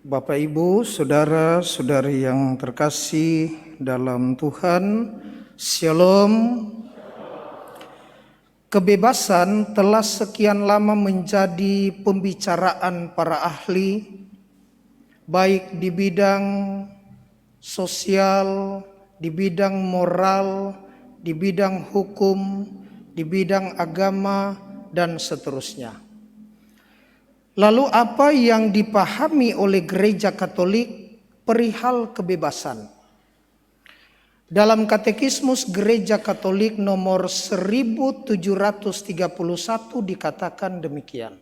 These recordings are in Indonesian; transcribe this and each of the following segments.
Bapak, Ibu, saudara-saudari yang terkasih dalam Tuhan, Shalom. Kebebasan telah sekian lama menjadi pembicaraan para ahli, baik di bidang sosial, di bidang moral, di bidang hukum, di bidang agama, dan seterusnya. Lalu apa yang dipahami oleh Gereja Katolik perihal kebebasan? Dalam Katekismus Gereja Katolik nomor 1731 dikatakan demikian.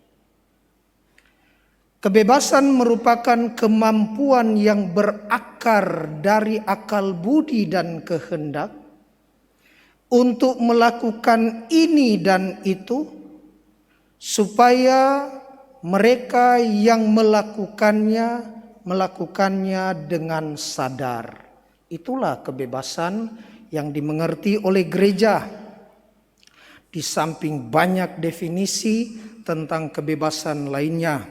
Kebebasan merupakan kemampuan yang berakar dari akal budi dan kehendak untuk melakukan ini dan itu, supaya mereka yang melakukannya dengan sadar. Itulah kebebasan yang dimengerti oleh gereja. Di samping banyak definisi tentang kebebasan lainnya.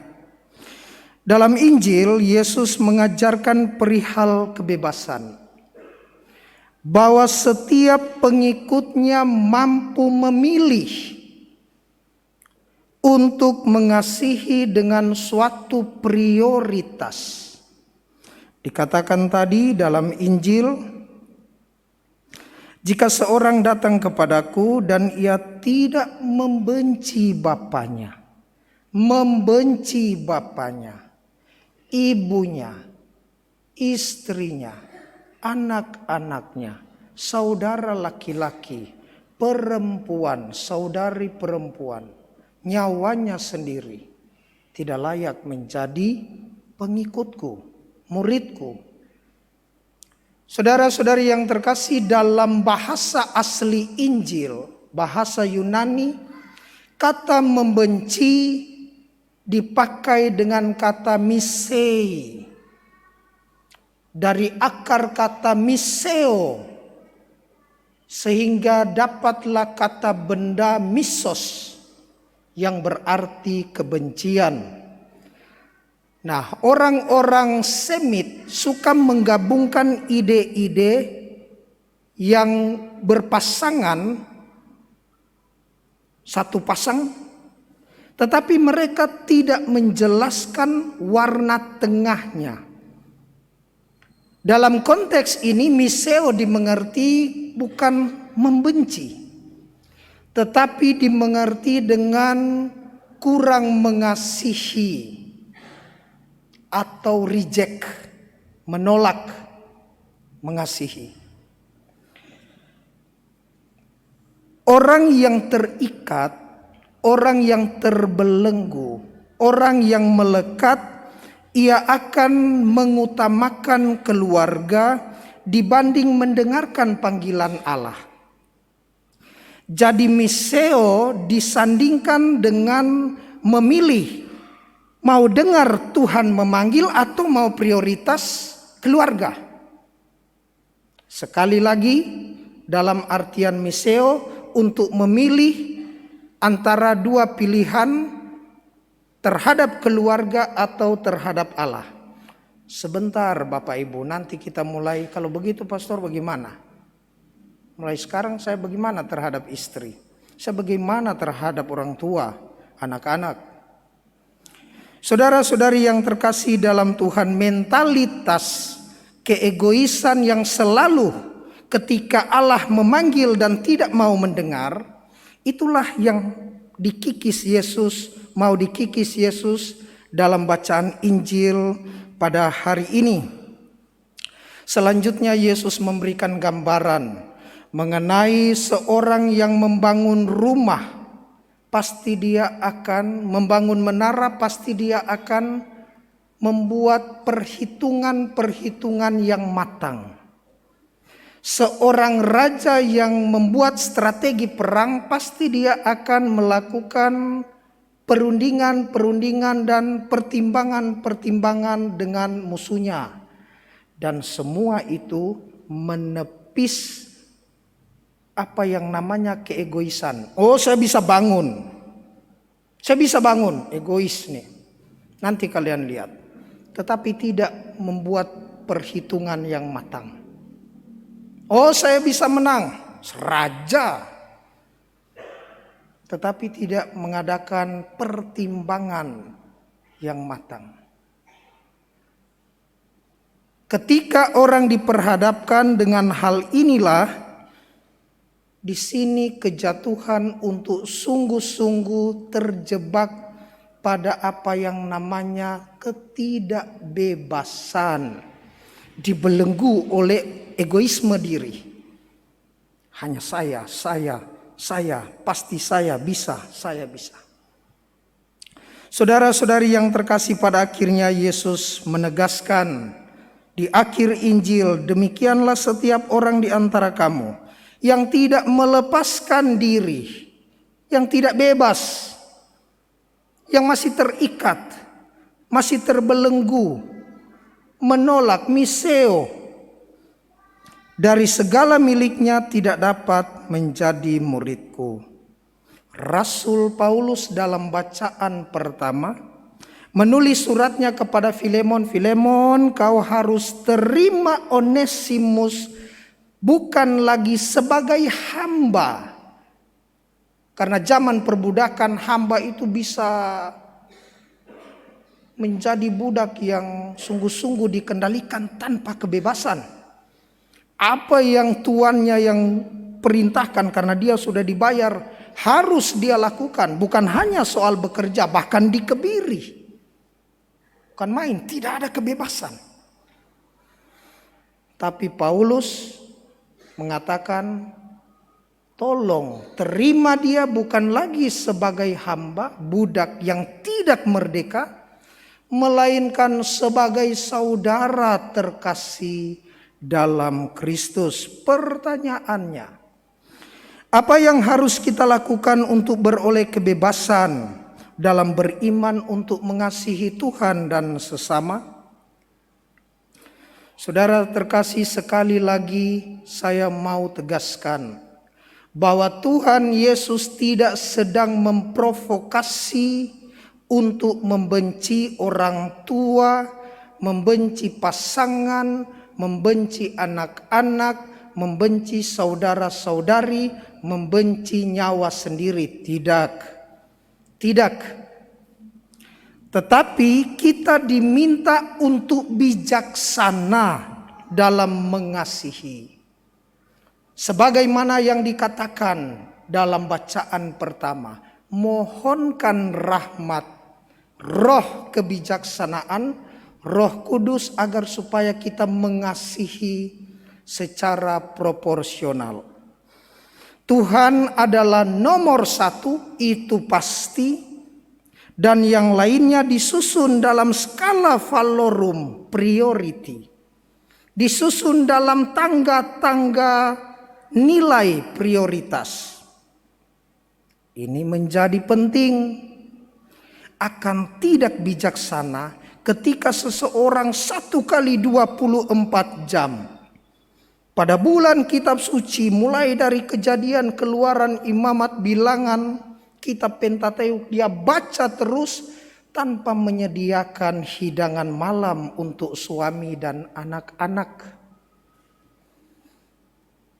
Dalam Injil, Yesus mengajarkan perihal kebebasan, bahwa setiap pengikutnya mampu memilih untuk mengasihi dengan suatu prioritas. Dikatakan tadi dalam Injil, jika seorang datang kepadaku dan ia tidak membenci bapaknya, ibunya, istrinya, anak-anaknya, saudara laki-laki, perempuan, saudari perempuan, nyawanya sendiri, tidak layak menjadi pengikutku, muridku. Saudara-saudari yang terkasih, dalam bahasa asli Injil, bahasa Yunani, kata membenci dipakai dengan kata misei, dari akar kata miseo, sehingga dapatlah kata benda misos, yang berarti kebencian. Nah, orang-orang Semit suka menggabungkan ide-ide yang berpasangan, satu pasang, tetapi mereka tidak menjelaskan warna tengahnya. Dalam konteks ini, miseo dimengerti bukan membenci, tetapi dimengerti dengan kurang mengasihi atau reject, menolak mengasihi. Orang yang terikat, orang yang terbelenggu, orang yang melekat, ia akan mengutamakan keluarga dibanding mendengarkan panggilan Allah. Jadi miseo disandingkan dengan memilih, mau dengar Tuhan memanggil atau mau prioritas keluarga. Sekali lagi, dalam artian miseo, untuk memilih antara dua pilihan terhadap keluarga atau terhadap Allah. Sebentar Bapak Ibu, nanti kita mulai. Kalau begitu pastor bagaimana? Mulai sekarang saya bagaimana terhadap istri? Saya bagaimana terhadap orang tua, anak-anak? Saudara-saudari yang terkasih dalam Tuhan, mentalitas keegoisan yang selalu ketika Allah memanggil dan tidak mau mendengar, itulah yang dikikis Yesus, mau dikikis Yesus dalam bacaan Injil pada hari ini. Selanjutnya Yesus memberikan gambaran mengenai seorang yang membangun rumah, pasti dia akan membangun menara, pasti dia akan membuat perhitungan-perhitungan yang matang. Seorang raja yang membuat strategi perang, pasti dia akan melakukan perundingan-perundingan dan pertimbangan-pertimbangan dengan musuhnya. Dan semua itu menepis apa yang namanya keegoisan. Oh, saya bisa bangun, egois nih. Nanti kalian lihat. tetapi tidak membuat perhitungan yang matang. Oh, saya bisa menang, seraja, tetapi tidak mengadakan pertimbangan yang matang. Ketika orang diperhadapkan dengan hal inilah, di sini kejatuhan untuk sungguh-sungguh terjebak pada apa yang namanya ketidakbebasan, dibelenggu oleh egoisme diri. Hanya saya, pasti saya bisa. Saudara-saudari yang terkasih, pada akhirnya Yesus menegaskan di akhir Injil, demikianlah setiap orang di antara kamu yang tidak melepaskan diri, yang tidak bebas, yang masih terikat, masih terbelenggu, menolak miseo dari segala miliknya, tidak dapat menjadi muridku. Rasul Paulus dalam bacaan pertama menulis suratnya kepada Filemon, Filemon, kau harus terima Onesimus bukan lagi sebagai hamba. Karena zaman perbudakan, hamba itu bisa menjadi budak yang sungguh-sungguh dikendalikan tanpa kebebasan. Apa yang tuannya yang perintahkan karena dia sudah dibayar, harus dia lakukan. Bukan hanya soal bekerja, bahkan dikebiri. Bukan main, tidak ada kebebasan. Tapi Paulus mengatakan, tolong terima dia bukan lagi sebagai hamba, budak yang tidak merdeka, melainkan sebagai saudara terkasih dalam Kristus. Pertanyaannya, apa yang harus kita lakukan untuk beroleh kebebasan dalam beriman untuk mengasihi Tuhan dan sesama? Saudara terkasih, sekali lagi saya mau tegaskan bahwa Tuhan Yesus tidak sedang memprovokasi untuk membenci orang tua, membenci pasangan, membenci anak-anak, membenci saudara-saudari, membenci nyawa sendiri. Tidak. Tetapi kita diminta untuk bijaksana dalam mengasihi. Sebagaimana yang dikatakan dalam bacaan pertama, mohonkan rahmat, roh kebijaksanaan, Roh Kudus agar supaya kita mengasihi secara proporsional. Tuhan adalah nomor satu, itu pasti. Dan yang lainnya disusun dalam skala valorum, priority. Disusun dalam tangga-tangga nilai prioritas. Ini menjadi penting. Akan tidak bijaksana ketika seseorang 1 kali 24 jam pada bulan kitab suci, mulai dari Kejadian, Keluaran, Imamat, Bilangan, kitab Pentateuk, dia baca terus tanpa menyediakan hidangan malam untuk suami dan anak-anak.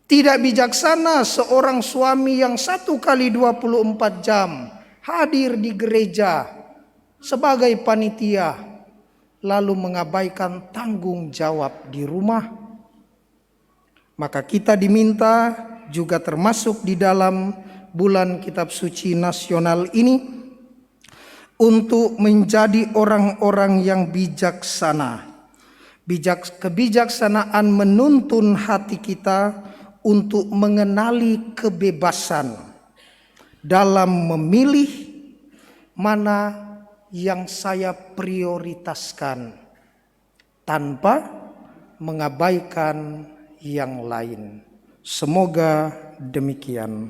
Tidak bijaksana seorang suami yang 1 kali 24 jam hadir di gereja sebagai panitia, lalu mengabaikan tanggung jawab di rumah. Maka kita diminta juga termasuk di dalam bulan kitab suci nasional ini untuk menjadi orang-orang yang bijaksana. Kebijaksanaan menuntun hati kita untuk mengenali kebebasan dalam memilih mana yang saya prioritaskan tanpa mengabaikan yang lain. Semoga demikian.